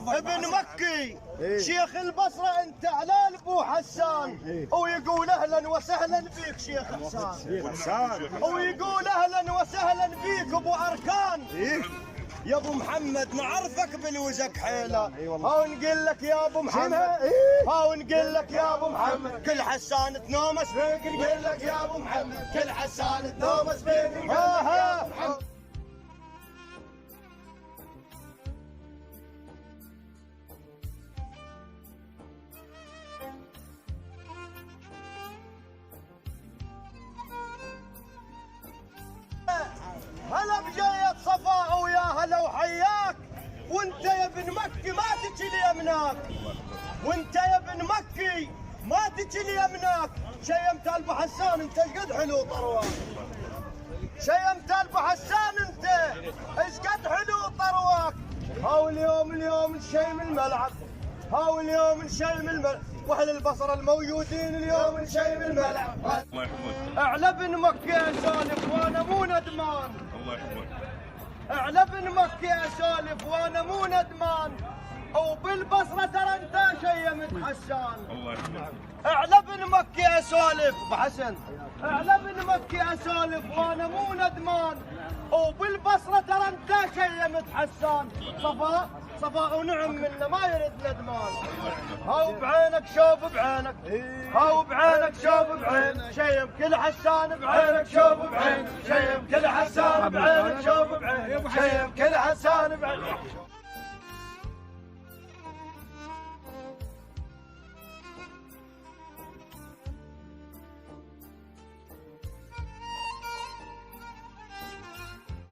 ابن مكي شيخ البصرة انت على ابو حسان ويقول اهلا وسهلا بيك شيخ حسان ويقول اهلا وسهلا بيك ابو اركان يا ابو محمد نعرفك بالوزك حيله هاو نقول لك يا ابو محمد هاو نقول لك يا ابو محمد كل حسان تنومس بيك نقول لك يا ابو محمد كل حسان تنومس بيك هلا بجاية صفاء ويا هلا وحياك وانت يا ابن مكي ما تجي ليمناك وانت يا ابن مكي ما تجي ليمناك شيمت ابو حسان انت ايش قد حلو طروان شيمت ابو حسان انت ايش قد حلو طرواك هاو اليوم نشيم الملعب هاو اليوم نشيم الملعب واهل البصره الموجودين اليوم نشيم الملعب اعلى ابن مكي يا سالف وانا مو ندمان اعلى ابن مكي يا سالف وانا مو ندمان وبالبصره ترى انت شيمت حسان اعلى ابن مكي يا سالف ابو حسن اعلى ابن مكي يا سالف وانا مو ندمان وبالبصره ترى انت شيمت حسان صفاء ونعم منا ما يرد ندمان هاو بعينك شوف بعينك هاو بعينك شوف بعينك شيم كل حسان بعينك شوف بعينك شيم كل حسان بعينك شوف بعينك شيم كل حسان بعينك